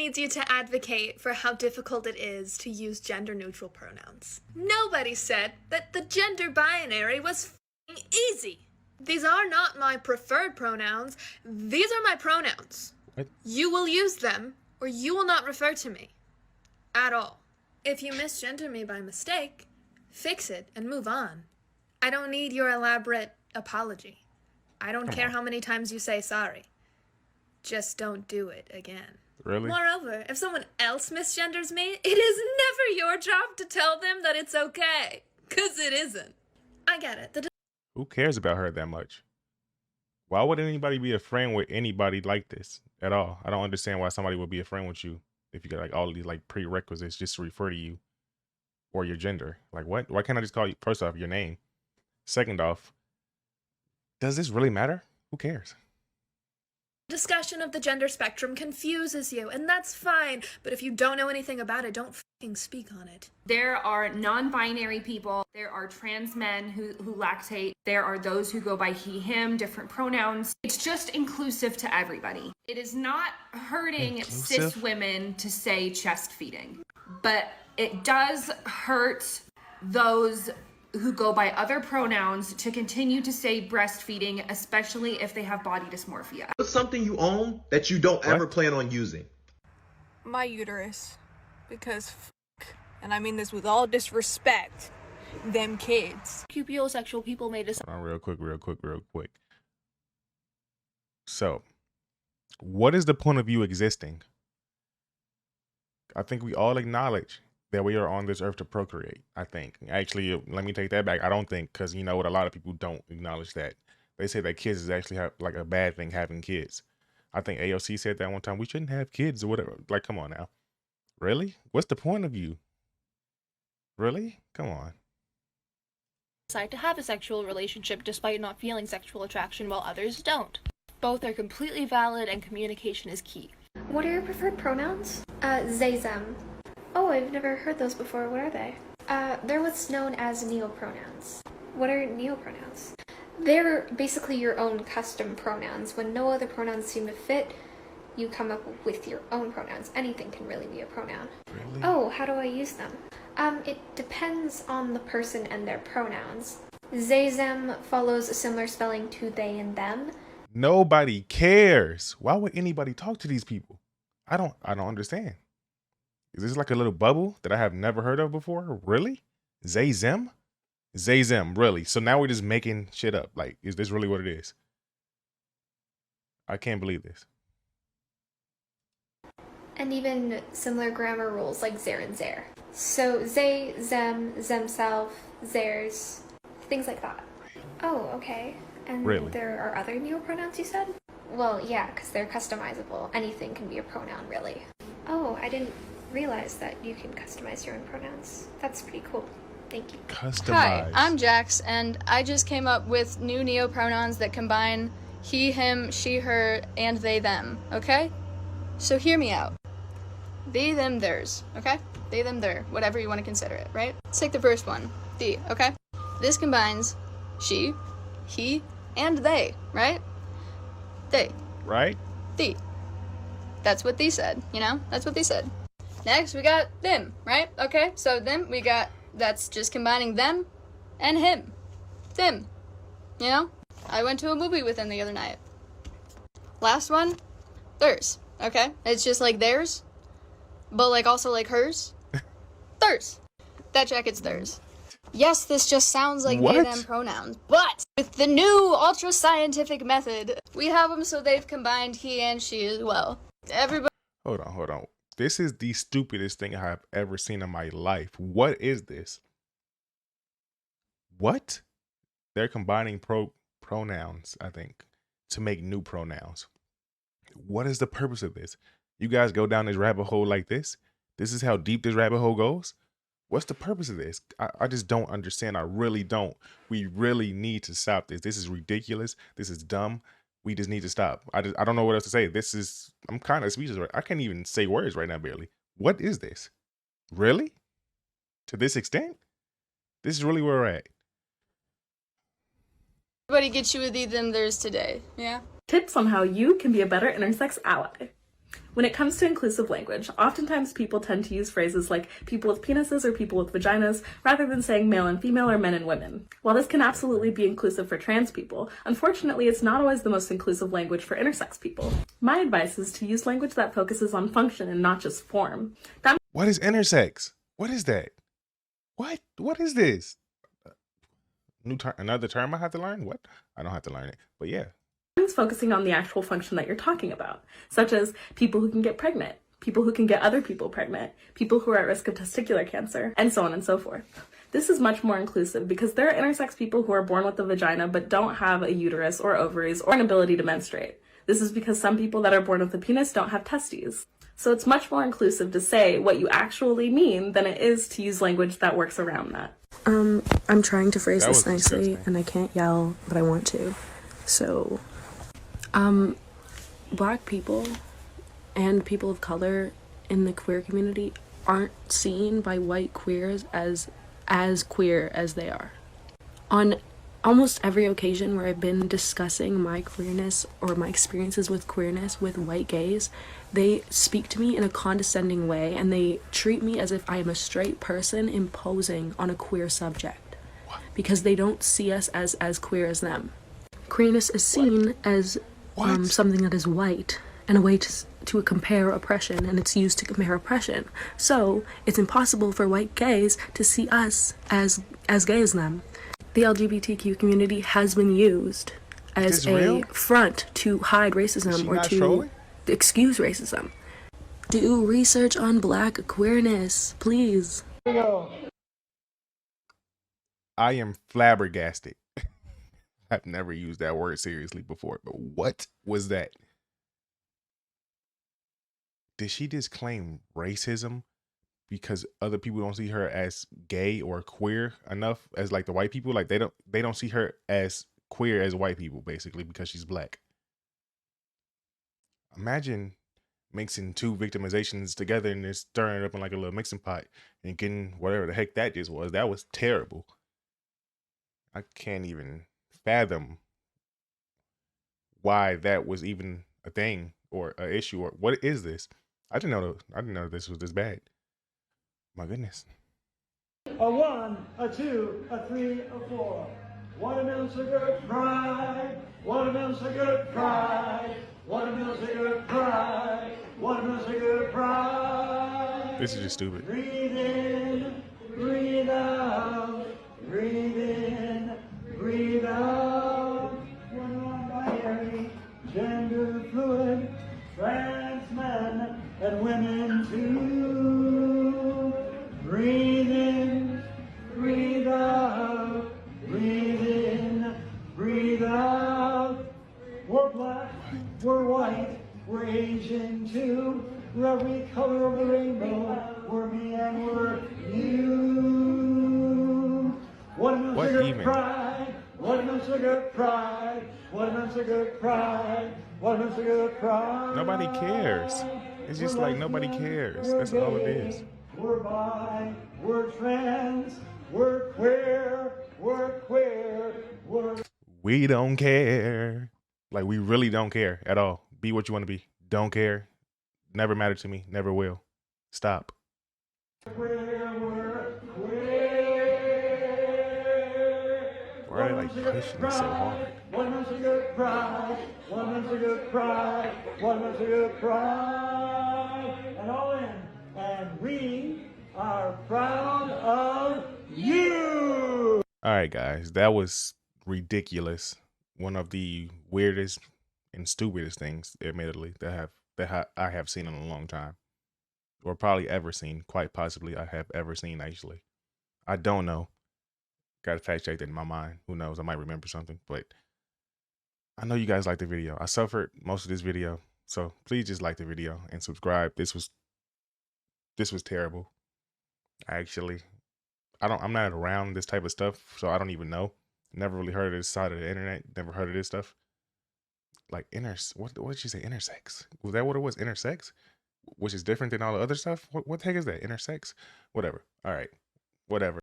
needs you to advocate for how difficult it is to use gender-neutral pronouns. Nobody said that the gender binary was f***ing easy. These are not my preferred pronouns. These are my pronouns. What? You will use them, or you will not refer to me. At all. If you misgender me by mistake, fix it and move on. I don't need your elaborate apology. I don't care how many times you say sorry. Just don't do it again. Really? Moreover, if someone else misgenders me, it is never your job to tell them that it's okay. 'Cause it isn't. I get it. Who cares about her that much? Why would anybody be a friend with anybody like this at all? I don't understand why somebody would be a friend with you if you got like all these like prerequisites just to refer to you or your gender. Like what? Why can't I just call you, first off, your name? Second off, does this really matter? Who cares? Discussion of the gender spectrum confuses you, and that's fine. But if you don't know anything about it, don't fucking speak on it. There are non-binary people. There are trans men who lactate. There are those who go by he, him, different pronouns. It's just inclusive to everybody. It is not hurting cis women to say chest feeding, but it does hurt those who go by other pronouns to continue to say breastfeeding, especially if they have body dysmorphia. What's something you own that you don't ever plan on using? My uterus. Because and I mean this with all disrespect, them kids. Cupiosexual people may decide. Hold on, real quick. So, what is the point of you existing? I think we all acknowledge that we are on this earth to procreate. I think. Actually, let me take that back. I don't think, because you know what, a lot of people don't acknowledge that. They say that kids is actually like a bad thing, having kids. I think AOC said that one time, we shouldn't have kids or whatever. Like, come on now. Really? What's the point of you? Really? Come on. Decide to have a sexual relationship despite not feeling sexual attraction while others don't. Both are completely valid and communication is key. What are your preferred pronouns? They, them. Oh, I've never heard those before. What are they? They're what's known as neopronouns. What are neopronouns? They're basically your own custom pronouns. When no other pronouns seem to fit, you come up with your own pronouns. Anything can really be a pronoun. Really? Oh, how do I use them? It depends on the person and their pronouns. They, them follows a similar spelling to they and them. Nobody cares. Why would anybody talk to these people? I don't understand. Is this like a little bubble that I have never heard of before? Really? Zay Zim? Zay Zim, really? So now we're just making shit up. Like, is this really what it is? I can't believe this. And even similar grammar rules like zer and zer. So they, them, themself, theirs, things like that. Oh, okay. And really? There are other neopronouns you said? Well, yeah, because they're customizable. Anything can be a pronoun, really. Oh, I didn't realize that you can customize your own pronouns. That's pretty cool. Thank you. Customize. Hi, I'm Jax, and I just came up with new neopronouns that combine he, him, she, her, and they, them, okay? So hear me out. They, them, theirs, okay? They, them, their, whatever you want to consider it, right? Let's take the first one, the, okay? This combines she, he, and they, right? They. Right? The. That's what they said, you know? That's what they said. Next, we got them, right? Okay, so them, we got, that's just combining them and him. Them. You know? I went to a movie with them the other night. Last one, theirs, okay? It's just like theirs, but like also like hers. Theirs. That jacket's theirs. Yes, this just sounds like they, them pronouns, but with the new ultra-scientific method, we have them so they've combined he and she as well. Everybody. Hold on. This is the stupidest thing I have ever seen in my life. What is this? What? They're combining pronouns, I think, to make new pronouns. What is the purpose of this? You guys go down this rabbit hole like this? This is how deep this rabbit hole goes? What's the purpose of this? I just don't understand. I really don't. We really need to stop this. This is ridiculous. This is dumb. We just need to stop. I don't know what else to say. I'm kind of speechless. I can't even say words right now, barely. What is this? Really? To this extent? This is really where we're at. Everybody gets you with them, theirs today, yeah? Tips on how you can be a better intersex ally. When it comes to inclusive language, oftentimes people tend to use phrases like people with penises or people with vaginas rather than saying male and female or men and women. While this can absolutely be inclusive for trans people, unfortunately it's not always the most inclusive language for intersex people. My advice is to use language that focuses on function and not just form. What is intersex? What is that? What is this? Another term I have to learn? What? I don't have to learn it, but yeah. Focusing on the actual function that you're talking about, such as people who can get pregnant, people who can get other people pregnant, people who are at risk of testicular cancer, and so on and so forth. This is much more inclusive because there are intersex people who are born with a vagina but don't have a uterus or ovaries or an ability to menstruate. This is because some people that are born with a penis don't have testes. So it's much more inclusive to say what you actually mean than it is to use language that works around that. I'm trying to phrase this nicely, disgusting. and I can't yell, but I want to. So, Black people and people of color in the queer community aren't seen by white queers as queer as they are. On almost every occasion where I've been discussing my queerness or my experiences with queerness with white gays, they speak to me in a condescending way and they treat me as if I am a straight person imposing on a queer subject because they don't see us as queer as them. Queerness is seen as something that is white and a way to compare oppression, and it's used to compare oppression. So it's impossible for white gays to see us as gay as them. The LGBTQ community has been used as a front to hide racism or to excuse racism. Do research on Black queerness, please. I am flabbergasted. I've never used that word seriously before, but what was that? Did she just claim racism because other people don't see her as gay or queer enough as like the white people? Like they don't see her as queer as white people, basically, because she's Black. Imagine mixing two victimizations together and just stirring it up in like a little mixing pot and getting whatever the heck that just was. That was terrible. I can't even fathom why that was even a thing or an issue or what is this? I didn't know this was this bad. My goodness. A 1, a 2, a 3, a 4. Watermelon sugar pride. Watermelon sugar pride. Watermelon sugar pride. Watermelon sugar pride. This is just stupid. Breathe in, breathe out. Breathe in, breathe out. Non-binary, gender fluid, trans men and women too. Breathe in, breathe out. Breathe in, breathe out. We're Black, we're white, we're Asian too. We're every color of the rainbow. We're me and we're you. Watermelon sugar pride. Watermelon sugar pride. Watermelon sugar pride. Watermelon sugar pride. Nobody cares. It's just like nobody cares. That's all it is. We're bi, we're trans, we're queer, we're queer, We don't care. Like we really don't care at all. Be what you want to be. Don't care. Never mattered to me. Never will. Stop. we're Why are they like pushing it so hard? Watermelon sugar pride, watermelon sugar pride, watermelon sugar pride, and all in. And we are proud of you. All right, guys, that was ridiculous. One of the weirdest and stupidest things, admittedly, that I have seen in a long time, or probably ever seen. Quite possibly, I have ever seen. Actually, I don't know. Got to fact check that in my mind. Who knows? I might remember something, but I know you guys like the video. I suffered most of this video, so please just like the video and subscribe. This was terrible. I'm not around this type of stuff, so I don't even know. Never really heard of this side of the internet. Never heard of this stuff. Like what did you say? Intersex? Was that what it was? Intersex? Which is different than all the other stuff? What the heck is that? Intersex? Whatever. All right. Whatever.